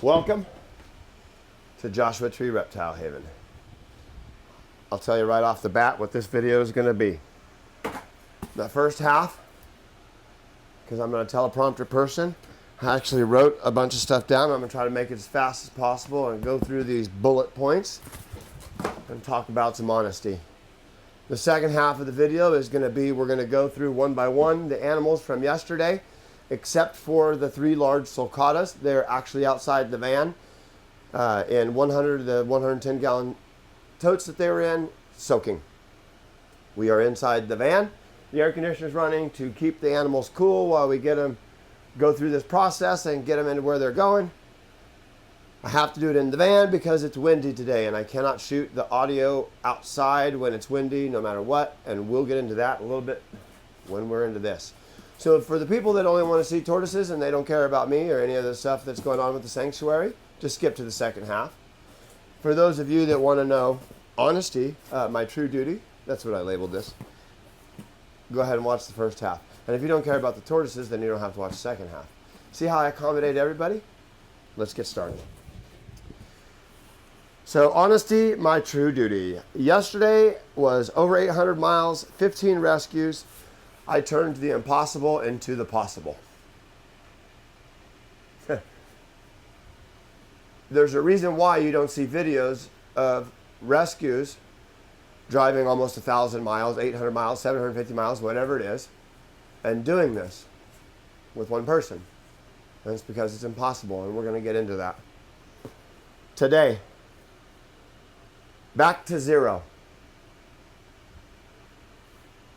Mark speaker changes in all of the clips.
Speaker 1: Welcome to Joshua Tree Reptile Haven. I'll tell you right off the bat what this video is going to be. The first half, because I'm not a teleprompter person, I actually wrote a bunch of stuff down. I'm going to try to make it as fast as possible and go through these bullet points and talk about some honesty. The second half of the video is going to be, we're going to go through one by one the animals from yesterday, except for the 3 large sulcatas. They're actually outside the van in 100 of the 110 gallon totes that they were in, soaking. We are inside the van. The air conditioner is running to keep the animals cool while we get them, go through this process and get them into where they're going. I have to do it in the van because it's windy today and I cannot shoot the audio outside when it's windy no matter what, and we'll get into that a little bit when we're into this. So for the people that only want to see tortoises and they don't care about me or any of the stuff that's going on with the sanctuary, just skip to the second half. For those of you that want to know honesty, my true duty, that's what I labeled this, go ahead and watch the first half. And if you don't care about the tortoises, then you don't have to watch the second half. See how I accommodate everybody? Let's get started. So honesty, my true duty. Yesterday was over 800 miles, 15 rescues. I turned the impossible into the possible. There's a reason why you don't see videos of rescues driving almost 1,000 miles, 800 miles, 750 miles, whatever it is, and doing this with one person. And it's because it's impossible, and we're going to get into that. Today, back to zero.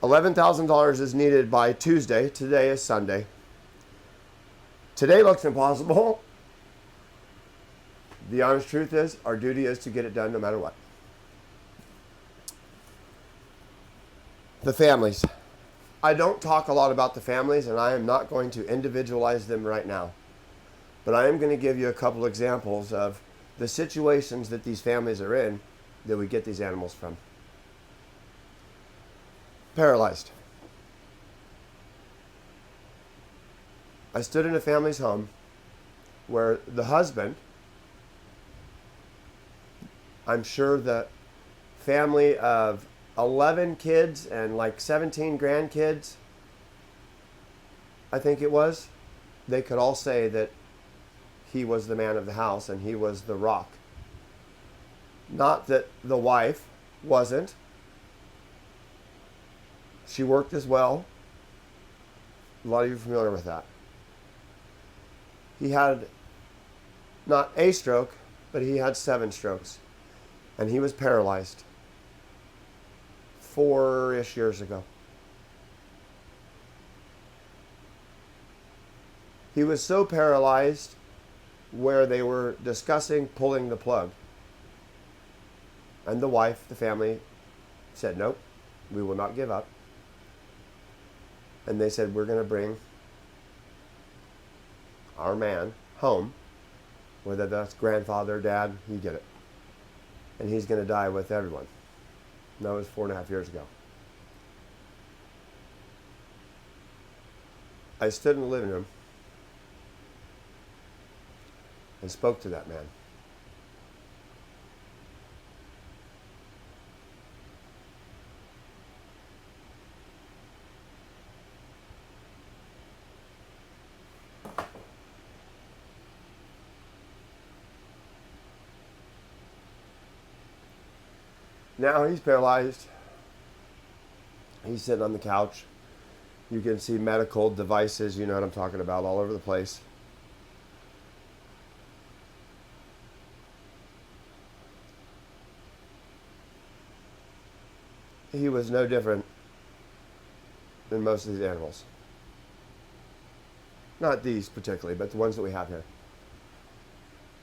Speaker 1: $11,000 is needed by Tuesday. Today is Sunday. Today looks impossible. The honest truth is, our duty is to get it done no matter what. The families. I don't talk a lot about the families, and I am not going to individualize them right now. But I am going to give you a couple examples of the situations that these families are in that we get these animals from. Paralyzed. I stood in a family's home where the husband, I'm sure the family of 11 kids and like 17 grandkids, I think it was, they could all say that he was the man of the house and he was the rock. Not that the wife wasn't. She worked as well. A lot of you are familiar with that. He had not a stroke, but he had 7 strokes. And he was paralyzed 4-ish years ago. He was so paralyzed where they were discussing pulling the plug. And the wife, the family, said, nope, we will not give up. And they said, we're going to bring our man home, whether that's grandfather, dad, you get it. And he's going to die with everyone. And that was 4.5 years ago. I stood in the living room and spoke to that man. Now he's paralyzed. He's sitting on the couch. You can see medical devices, you know what I'm talking about, all over the place. He was no different than most of these animals. Not these particularly, but the ones that we have here.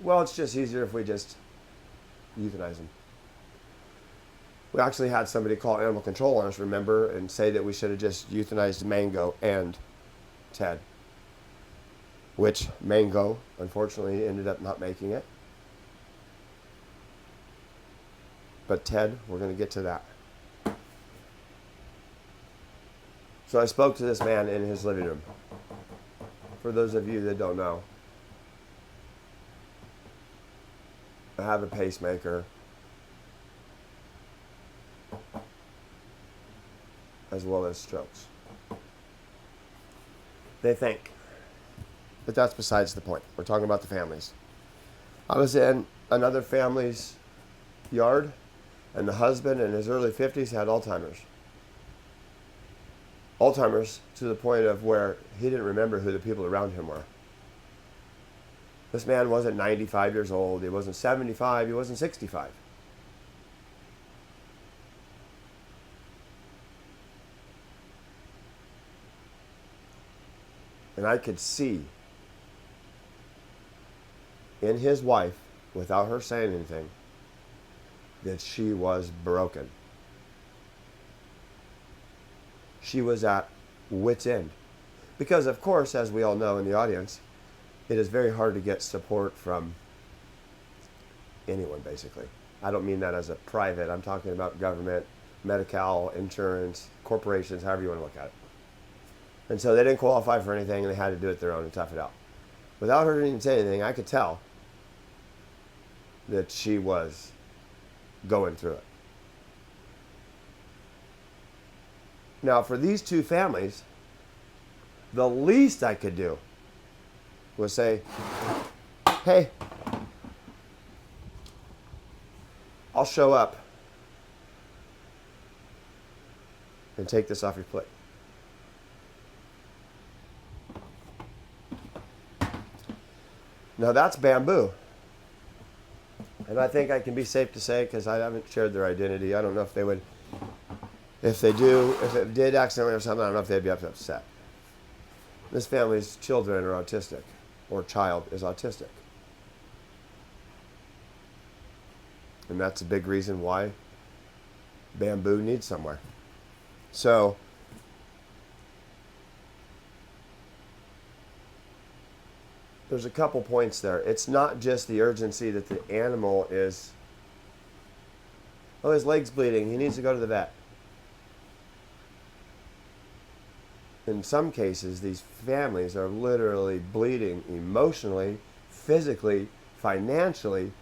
Speaker 1: Well, it's just easier if we just euthanize them. We actually had somebody call animal control on us, remember, and say that we should have just euthanized Mango and Ted. Which Mango, unfortunately, ended up not making it. But Ted, we're going to get to that. So I spoke to this man in his living room. For those of you that don't know, have a pacemaker, as well as strokes. They think. But that's besides the point. We're talking about the families. I was in another family's yard, and the husband in his early 50s had Alzheimer's. Alzheimer's to the point of where he didn't remember who the people around him were. This man wasn't 95 years old. He wasn't 75. He wasn't 65. And I could see in his wife, without her saying anything, that she was broken. She was at wit's end. Because, of course, as we all know in the audience, it is very hard to get support from anyone, basically. I don't mean that as a private. I'm talking about government, Medi-Cal, insurance, corporations, however you want to look at it. And so they didn't qualify for anything, and they had to do it their own and tough it out. Without her even saying anything, I could tell that she was going through it. Now, for these two families, the least I could do was say, hey, I'll show up and take this off your plate. Now that's bamboo. And I think I can be safe to say, because I haven't shared their identity, I don't know if they would, if they do, if it did accidentally or something, I don't know if they'd be upset. This family's children are autistic, or child is autistic. And that's a big reason why bamboo needs somewhere. So, there's a couple points there. It's not just the urgency that the animal is, oh, his leg's bleeding, he needs to go to the vet. In some cases, these families are literally bleeding emotionally, physically, financially,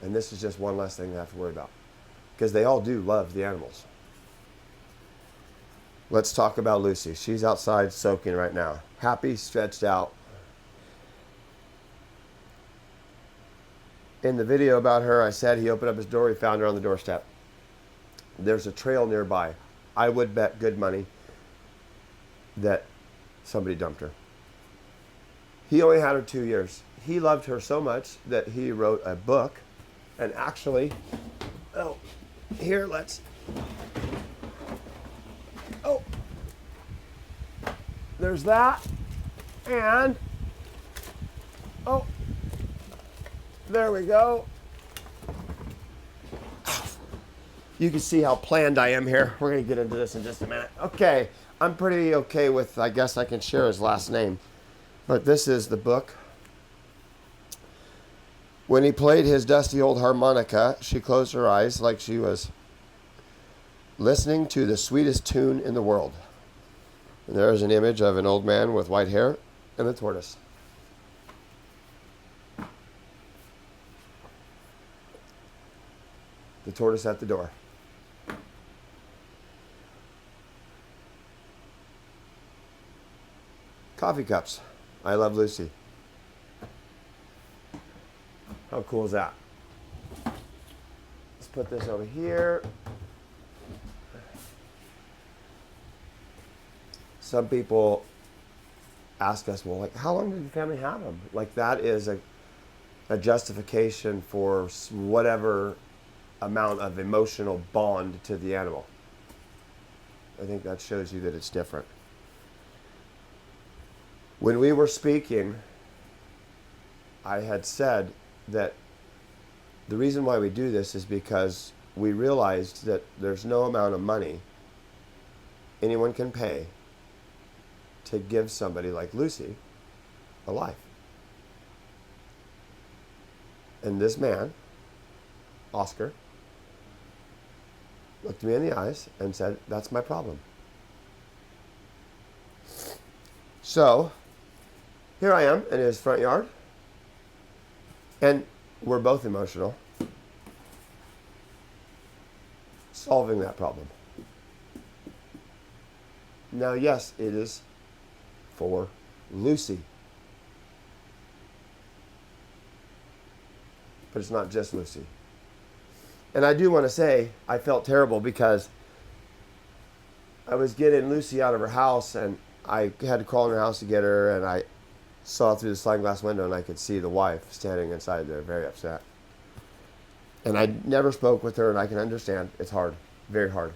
Speaker 1: and this is just one less thing to have to worry about, because they all do love the animals. Let's talk about Lucy. She's outside soaking right now. Happy, stretched out. In the video about her, I said he opened up his door, he found her on the doorstep. There's a trail nearby. I would bet good money that somebody dumped her. He only had her 2 years. He loved her so much that he wrote a book. And actually, oh, here, let's, oh, there's that, and, oh, there we go. You can see how planned I am here. We're going to get into this in just a minute. Okay, I'm pretty okay with, I guess I can share his last name. But this is the book. When he played his dusty old harmonica, she closed her eyes like she was listening to the sweetest tune in the world. And there's an image of an old man with white hair and a tortoise. The tortoise at the door. Coffee cups. I love Lucy. How cool is that? Let's put this over here. Some people ask us, well, like, how long did your family have them? Like, that is a justification for whatever amount of emotional bond to the animal. I think that shows you that it's different. When we were speaking, I had said that the reason why we do this is because we realized that there's no amount of money anyone can pay to give somebody like Lucy a life. And this man, Oscar, looked me in the eyes and said, that's my problem. So, here I am in his front yard. And we're both emotional. Solving that problem. Now, yes, it is for Lucy. But it's not just Lucy. And I do want to say, I felt terrible because I was getting Lucy out of her house, and I had to crawl in her house to get her, and I saw through the sliding glass window, and I could see the wife standing inside there, very upset. And I never spoke with her, and I can understand. It's hard, very hard.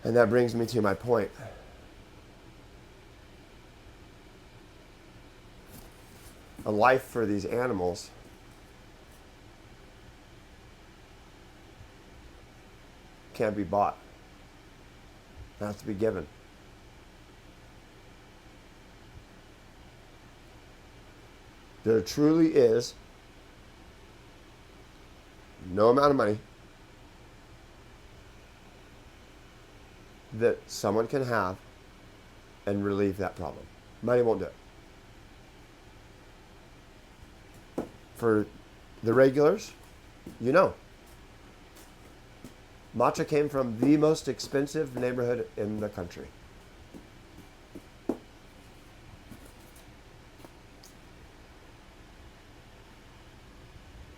Speaker 1: And that brings me to my point. A life for these animals can't be bought. It has to be given. There truly is no amount of money that someone can have and relieve that problem. Money won't do it. For the regulars, you know, matcha came from the most expensive neighborhood in the country.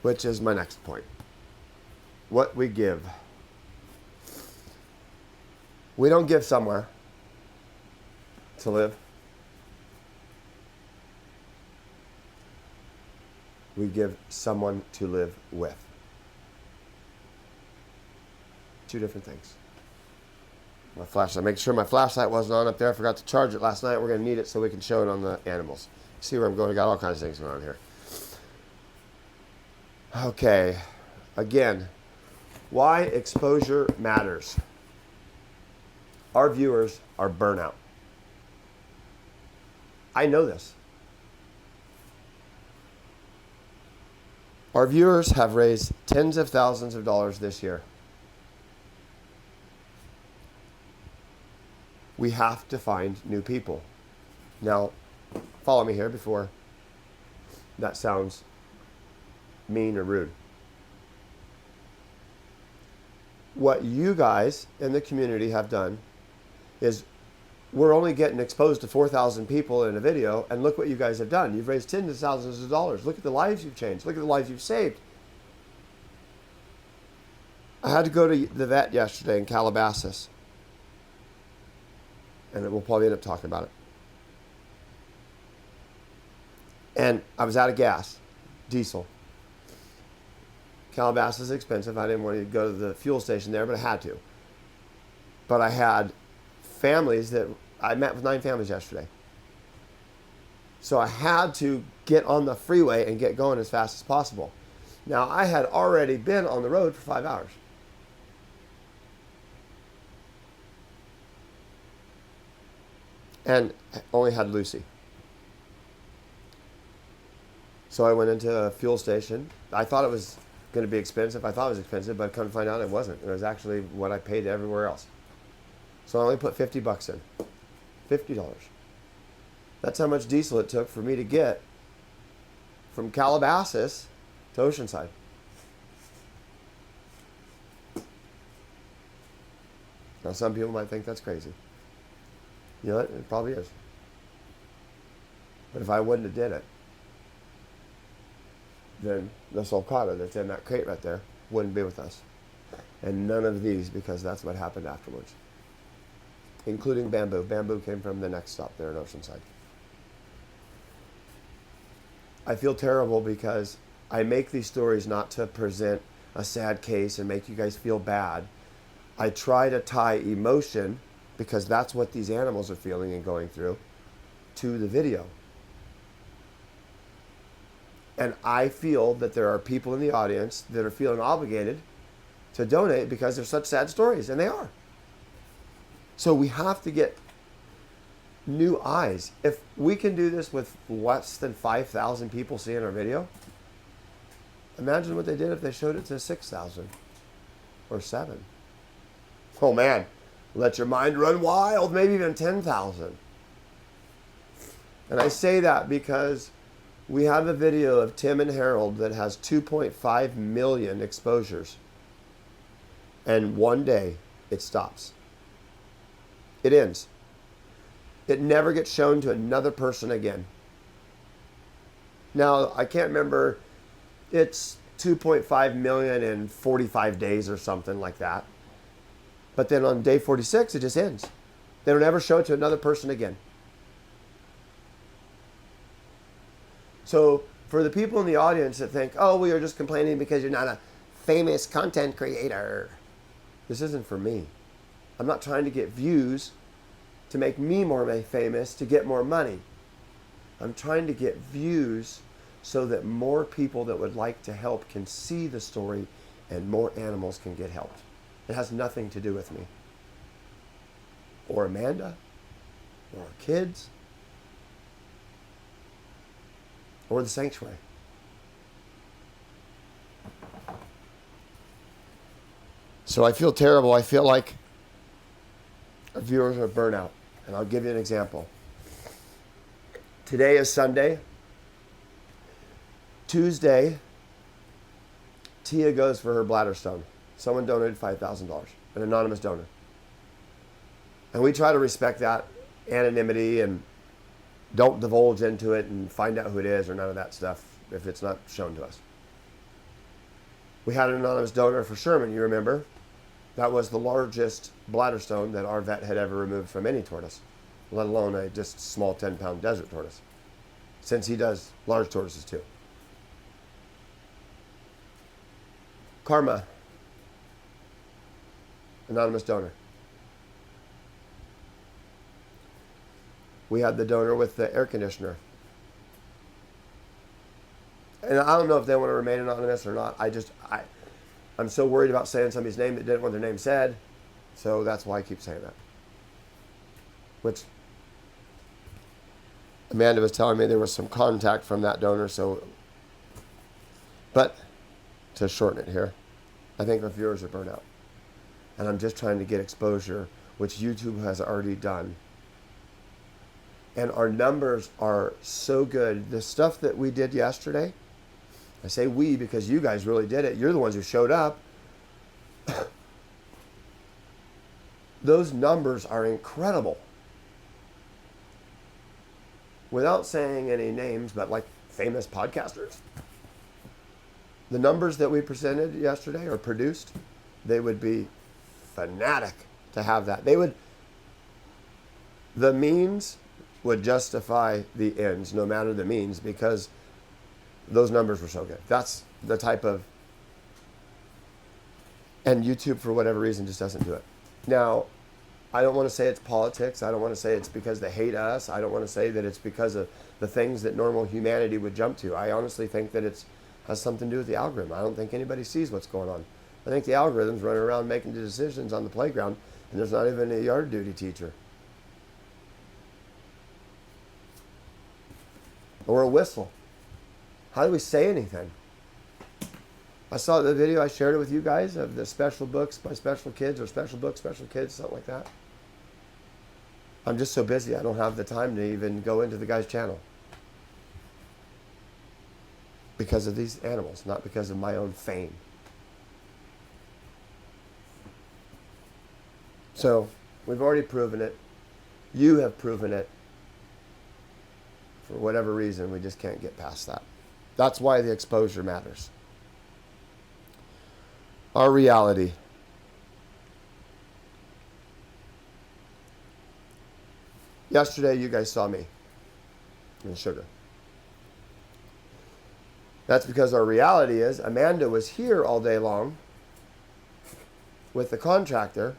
Speaker 1: Which is my next point. What we give. We don't give somewhere to live. We give someone to live with. Two different things. My flashlight. Make sure my flashlight wasn't on up there. I forgot to charge it last night. We're going to need it so we can show it on the animals. See where I'm going? I got all kinds of things going on here. Okay. Again, why exposure matters. Our viewers are burnout. I know this. Our viewers have raised tens of thousands of dollars this year. We have to find new people. Now, follow me here before that sounds mean or rude. What you guys in the community have done is we're only getting exposed to 4,000 people in a video, and look what you guys have done. You've raised tens of thousands of dollars. Look at the lives you've changed. Look at the lives you've saved. I had to go to the vet yesterday in Calabasas, and we'll probably end up talking about it. And I was out of gas, diesel. Calabasas is expensive. I didn't want to go to the fuel station there, but I had to. But I had families that I met with 9 families yesterday. So I had to get on the freeway and get going as fast as possible. Now, I had already been on the road for 5 hours. And only had Lucy. So I went into a fuel station. I thought it was going to be expensive. I thought it was expensive, but come to find out it wasn't. It was actually what I paid everywhere else. So I only put $50 in. $50. That's how much diesel it took for me to get from Calabasas to Oceanside. Now, some people might think that's crazy. You know what? It probably is. But if I wouldn't have did it, then the sulcata that's in that crate right there wouldn't be with us. And none of these, because that's what happened afterwards. Including bamboo. Bamboo came from the next stop there in Oceanside. I feel terrible because I make these stories not to present a sad case and make you guys feel bad. I try to tie emotion, because that's what these animals are feeling and going through, to the video. And I feel that there are people in the audience that are feeling obligated to donate because they're such sad stories, and they are. So we have to get new eyes. If we can do this with less than 5,000 people seeing our video, imagine what they did if they showed it to 6,000 or 7. Oh man, let your mind run wild, maybe even 10,000. And I say that because we have a video of Tim and Harold that has 2.5 million exposures. And one day it stops. It ends. It never gets shown to another person again. Now, I can't remember, it's 2.5 million in 45 days or something like that. But then on day 46, it just ends. They don't ever show it to another person again. So for the people in the audience that think, oh, well, you're just complaining because you're not a famous content creator. This isn't for me. I'm not trying to get views to make me more famous to get more money. I'm trying to get views so that more people that would like to help can see the story and more animals can get helped. It has nothing to do with me or Amanda or our kids or the sanctuary. So I feel terrible. I feel like our viewers are burnt out. And I'll give you an example. Today is Sunday. Tuesday, Tia goes for her bladder stone. Someone donated $5,000, an anonymous donor. And we try to respect that anonymity and don't divulge into it and find out who it is or none of that stuff if it's not shown to us. We had an anonymous donor for Sherman, you remember. That was the largest bladder stone that our vet had ever removed from any tortoise, let alone a just small 10-pound desert tortoise, since he does large tortoises too. Karma, anonymous donor. We had the donor with the air conditioner. And I don't know if they want to remain anonymous or not. I'm so worried about saying somebody's name that didn't want their name said. So that's why I keep saying that. Which Amanda was telling me there was some contact from that donor. But to shorten it here, I think our viewers are burnt out. And I'm just trying to get exposure, which YouTube has already done. And our numbers are so good. The stuff that we did yesterday, I say we because you guys really did it. You're the ones who showed up. Those numbers are incredible. Without saying any names, but like famous podcasters. The numbers that we presented yesterday or produced, they would be fanatic to have that. The means would justify the ends, no matter the means, because those numbers were so good. That's the type of, and YouTube for whatever reason just doesn't do it. Now, I don't want to say it's politics. I don't want to say it's because they hate us. I don't want to say that it's because of the things that normal humanity would jump to. I honestly think that it has something to do with the algorithm. I don't think anybody sees what's going on. I think the algorithm's running around making the decisions on the playground, and there's not even a yard duty teacher. Or a whistle. How do we say anything? I saw the video, I shared it with you guys, of the special books by special kids, or special books, special kids, something like that. I'm just so busy, I don't have the time to even go into the guy's channel. Because of these animals, not because of my own fame. So, we've already proven it. You have proven it. For whatever reason, we just can't get past that. That's why the exposure matters. Our reality. Yesterday, you guys saw me in sugar. That's because our reality is Amanda was here all day long with the contractor,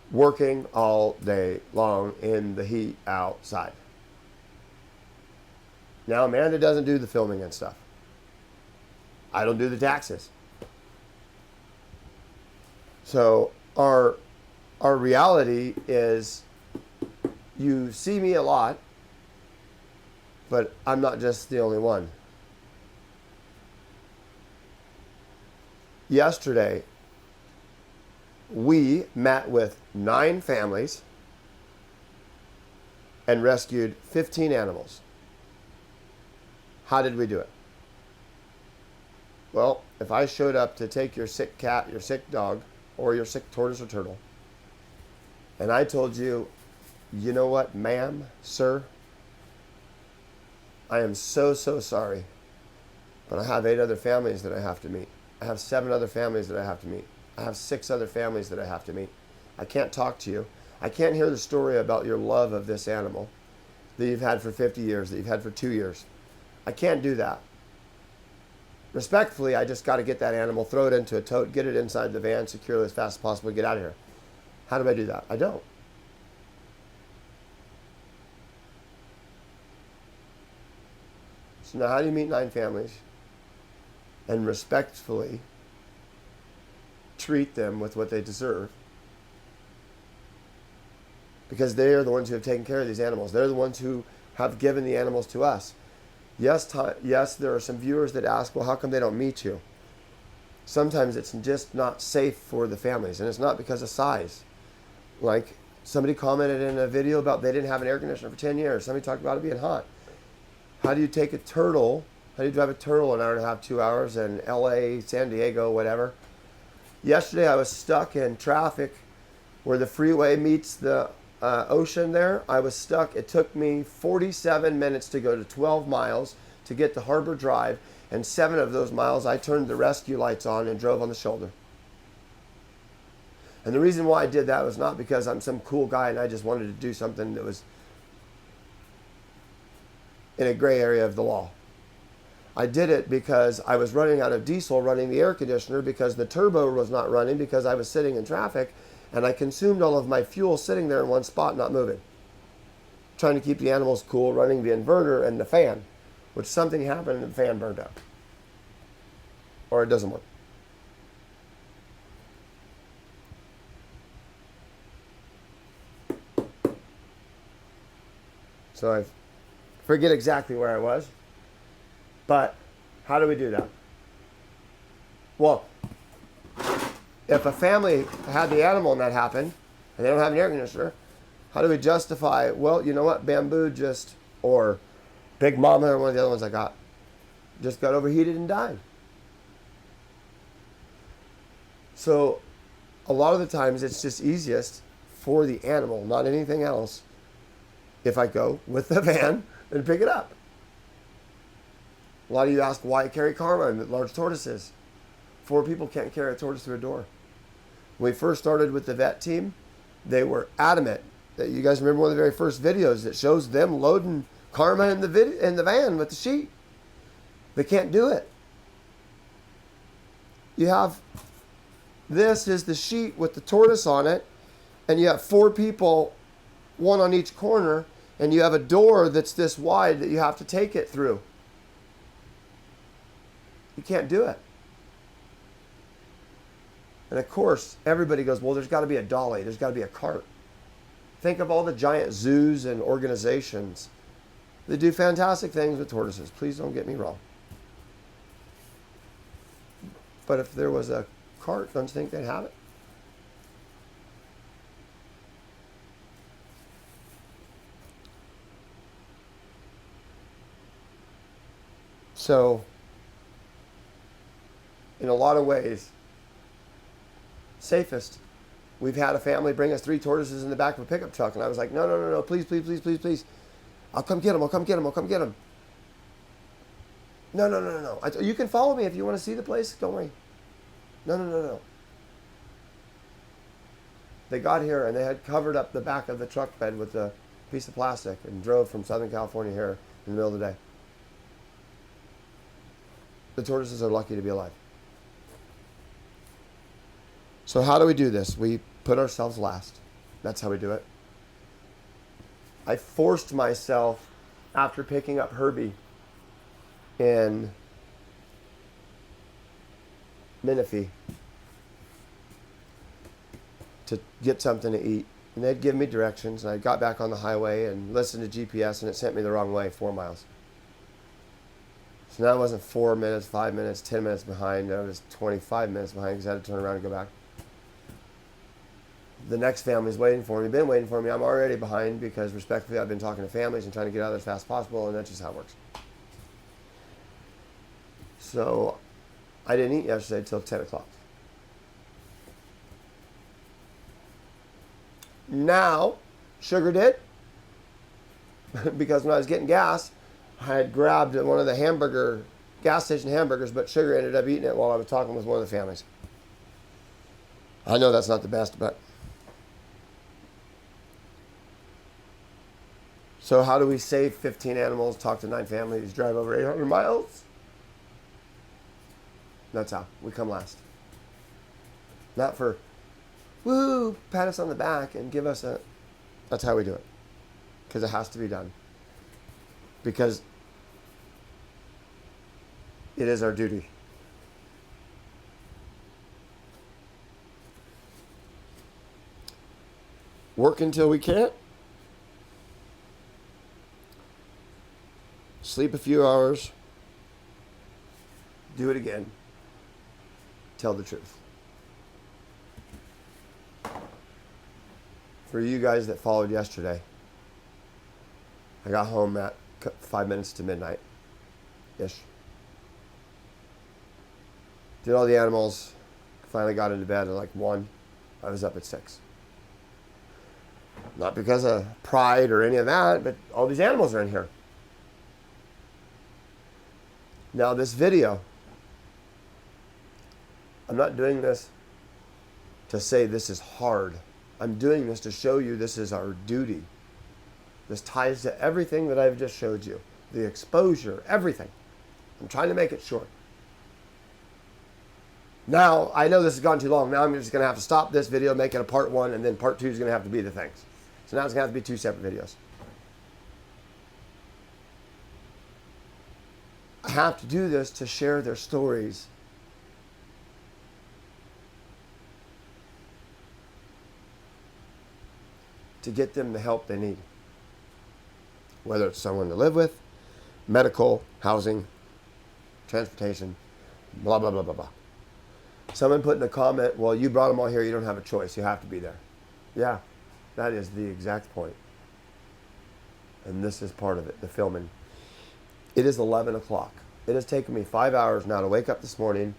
Speaker 1: working all day long in the heat outside. Now, Amanda doesn't do the filming and stuff. I don't do the taxes. So our reality is you see me a lot, but I'm not just the only one. Yesterday, we met with 9 families and rescued 15 animals. How did we do it? Well, if I showed up to take your sick cat, your sick dog, or your sick tortoise or turtle, and I told you, you know what, ma'am, sir, I am so sorry, but I have 8 other families that I have to meet. I have 7 other families that I have to meet. I have 6 other families that I have to meet. I can't talk to you. I can't hear the story about your love of this animal that you've had for 50 years, that you've had for 2 years. I can't do that. Respectfully, I just got to get that animal, throw it into a tote, get it inside the van securely as fast as possible, get out of here. How do I do that? I don't. So now how do you meet 9 families and respectfully treat them with what they deserve? Because they are the ones who have taken care of these animals. They're the ones who have given the animals to us. Yes, there are some viewers that ask, well, how come they don't meet you? Sometimes it's just not safe for the families, and it's not because of size. Like somebody commented in a video about they didn't have an air conditioner for 10 years. Somebody talked about it being hot. How do you take a turtle? How do you drive a turtle an hour and a half, 2 hours in LA, San Diego, whatever? Yesterday I was stuck in traffic where the freeway meets the ocean there. I was stuck. It took me 47 minutes to go to 12 miles to get to Harbor Drive, and 7 of those miles I turned the rescue lights on and drove on the shoulder. And the reason why I did that was not because I'm some cool guy and I just wanted to do something that was in a gray area of the law. I did it because I was running out of diesel running the air conditioner, because the turbo was not running, because I was sitting in traffic, and I consumed all of my fuel sitting there in one spot, not moving. Trying to keep the animals cool, running the inverter and the fan, which something happened and the fan burned out. Or it doesn't work. So I forget exactly where I was, but how do we do that? Well, if a family had the animal and that happened, and they don't have an air conditioner, how do we justify, well, you know what, Bamboo or Big Mama, or one of the other ones I got, just got overheated and died. So a lot of the times it's just easiest for the animal, not anything else, if I go with the van and pick it up. A lot of you ask why I carry Karma and large tortoises. 4 people can't carry a tortoise through a door. When we first started with the vet team, they were adamant that, you guys remember one of the very first videos that shows them loading Karma in the van with the sheet. They can't do it. You have, this is the sheet with the tortoise on it, and you have 4 people, 1 on each corner, and you have a door that's this wide that you have to take it through. You can't do it. And of course, everybody goes, well, there's got to be a dolly, there's got to be a cart. Think of all the giant zoos and organizations that do fantastic things with tortoises. Please don't get me wrong. But if there was a cart, don't you think they'd have it? So, in a lot of ways, safest. We've had a family bring us 3 tortoises in the back of a pickup truck, and I was like, no, please. I'll come get them. No. You can follow me if you want to see the place. Don't worry. No. They got here and they had covered up the back of the truck bed with a piece of plastic and drove from Southern California here in the middle of the day. The tortoises are lucky to be alive. So how do we do this? We put ourselves last. That's how we do it. I forced myself, after picking up Herbie in Menifee, to get something to eat. And they'd give me directions, and I got back on the highway and listened to GPS, and it sent me the wrong way, 4 miles. So now I wasn't 4 minutes, 5 minutes, 10 minutes behind. I was 25 minutes behind because I had to turn around and go back. the next family's waiting for me, been waiting for me. I'm already behind because respectfully I've been talking to families and trying to get out of there as fast as possible, and that's just how it works. So I didn't eat yesterday till 10 o'clock. Now, Sugar did, because when I was getting gas, I had grabbed one of the gas station hamburgers, but Sugar ended up eating it while I was talking with one of the families. I know that's not the best, but... So how do we save 15 animals, talk to 9 families, drive over 800 miles? That's how. We come last. Not for, woo, pat us on the back and give us a... That's how we do it. Because it has to be done. Because it is our duty. Work until we can't. Sleep a few hours. Do it again. Tell the truth. For you guys that followed yesterday, I got home at 5 minutes to midnight-ish. Did all the animals. Finally got into bed at like 1. I was up at 6. Not because of pride or any of that, but all these animals are in here. Now this video, I'm not doing this to say this is hard. I'm doing this to show you this is our duty. This ties to everything that I've just showed you. The exposure, everything. I'm trying to make it short. Now, I know this has gone too long. Now I'm just going to have to stop this video, make it a part 1, and then part 2 is going to have to be the things. So now it's going to have to be 2 separate videos. I have to do this to share their stories. To get them the help they need. Whether it's someone to live with, medical, housing, transportation, blah, blah, blah, blah, blah. Someone put in a comment, well, you brought them all here, you don't have a choice, you have to be there. Yeah, that is the exact point. And this is part of it, the filming. It is 11 o'clock. It has taken me 5 hours now to wake up this morning,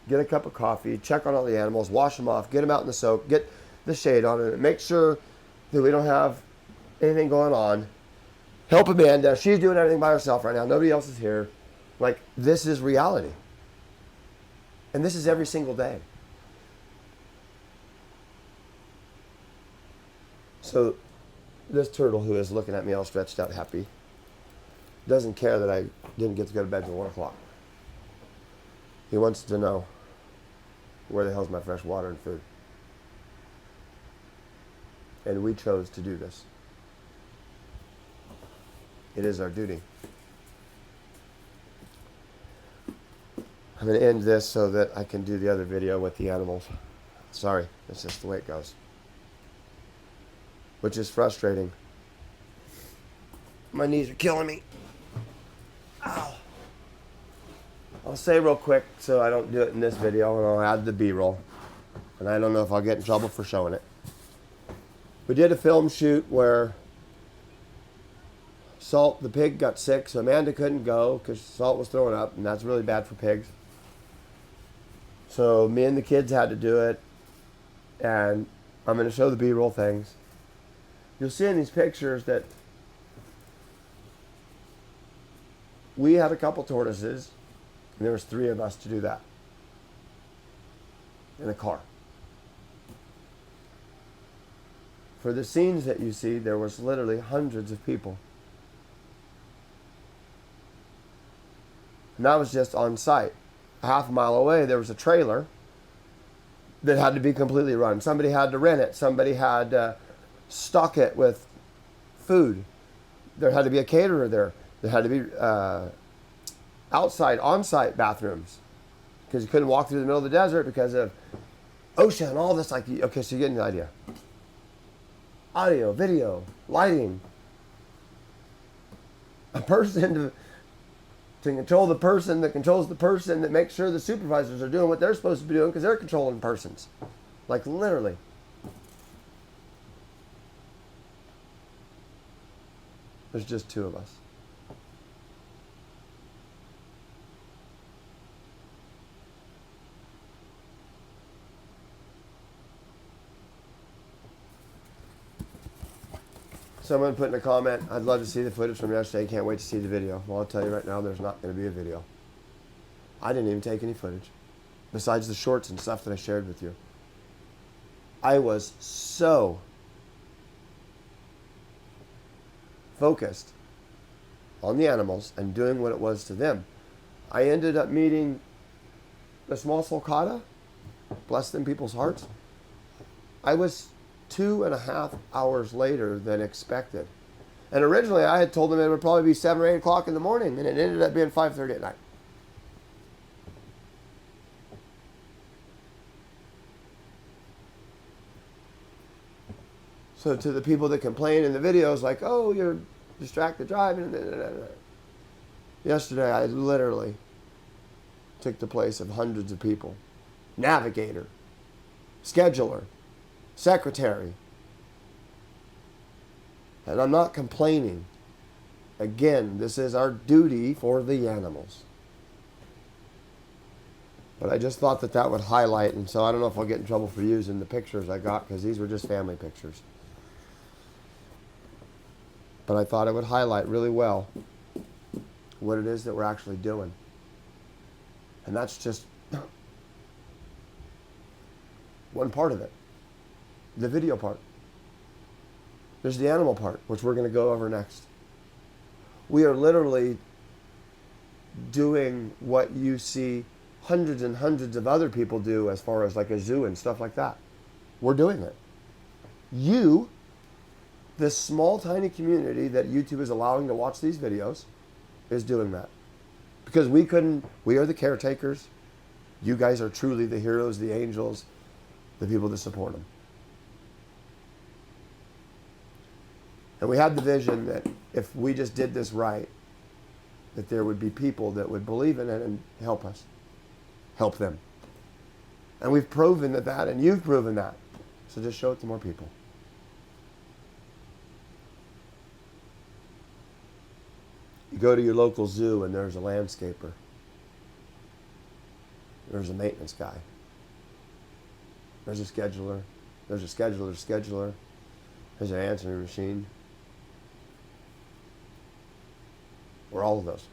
Speaker 1: get a cup of coffee, check on all the animals, wash them off, get them out in the soak, get the shade on it, make sure that we don't have anything going on. Help Amanda. She's doing everything by herself right now. Nobody else is here. Like, this is reality. And this is every single day. So this turtle who is looking at me all stretched out happy doesn't care that I didn't get to go to bed till 1 o'clock. He wants to know where the hell's my fresh water and food. And we chose to do this. It is our duty. I'm going to end this so that I can do the other video with the animals. Sorry, that's just the way it goes. Which is frustrating. My knees are killing me. Ow. I'll say real quick so I don't do it in this video, and I'll add the B-roll. And I don't know if I'll get in trouble for showing it. We did a film shoot where Salt, the pig, got sick, so Amanda couldn't go because Salt was throwing up, and that's really bad for pigs. So me and the kids had to do it, and I'm going to show the B-roll things. You'll see in these pictures that we had a couple tortoises, and there was 3 of us to do that in a car. For the scenes that you see, there was literally hundreds of people. And that was just on site. A half a mile away, there was a trailer that had to be completely run. Somebody had to rent it. Somebody had to stock it with food. There had to be a caterer there. There had to be outside, on-site bathrooms because you couldn't walk through the middle of the desert because of OSHA and all this. Like, okay, so you're getting the idea. Audio, video, lighting. A person to control the person that controls the person that makes sure the supervisors are doing what they're supposed to be doing because they're controlling persons. Like, literally. There's just two of us. Someone put in a comment, I'd love to see the footage from yesterday. Can't wait to see the video. Well, I'll tell you right now, there's not going to be a video. I didn't even take any footage, besides the shorts and stuff that I shared with you. I was so focused on the animals and doing what it was to them. I ended up meeting the small sulcata, bless them people's hearts. I was 2.5 hours later than expected. And originally I had told them it would probably be 7 or 8 o'clock in the morning, and it ended up being 5:30 at night. So to the people that complain in the videos like, oh, you're distracted driving. Yesterday I literally took the place of hundreds of people. Navigator, scheduler, secretary. And I'm not complaining. Again, this is our duty for the animals. But I just thought that that would highlight, and so I don't know if I'll get in trouble for using the pictures I got, because these were just family pictures. But I thought it would highlight really well what it is that we're actually doing. And that's just one part of it. The video part. There's the animal part, which we're going to go over next. We are literally doing what you see hundreds and hundreds of other people do as far as like a zoo and stuff like that. We're doing it. You, this small, tiny community that YouTube is allowing to watch these videos, is doing that. Because we are the caretakers. You guys are truly the heroes, the angels, the people that support them. And we had the vision that if we just did this right, that there would be people that would believe in it and help us. Help them. And we've proven that, and you've proven that. So just show it to more people. You go to your local zoo and there's a landscaper. There's a maintenance guy. There's a scheduler. There's a scheduler. There's an answering machine. We're all of those.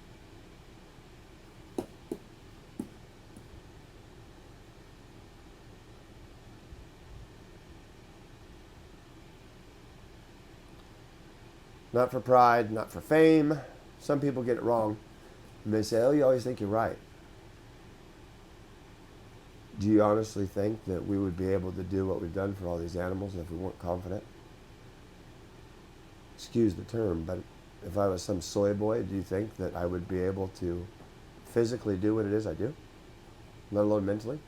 Speaker 1: Not for pride, not for fame. Some people get it wrong. And they say, oh, you always think you're right. Do you honestly think that we would be able to do what we've done for all these animals if we weren't confident? Excuse the term, but if I was some soy boy, do you think that I would be able to physically do what it is I do? Let alone mentally?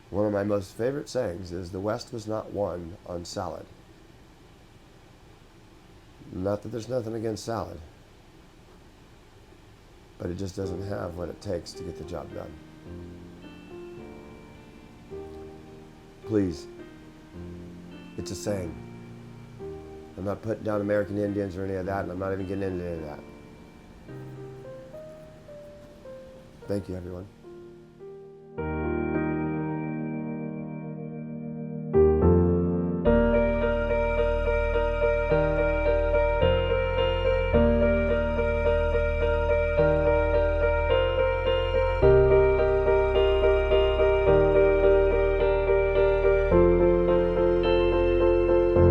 Speaker 1: One of my most favorite sayings is, the West was not won on salad. Not that there's nothing against salad, but it just doesn't have what it takes to get the job done. Please, it's a saying. I'm not putting down American Indians or any of that, and I'm not even getting into any of that. Thank you, everyone.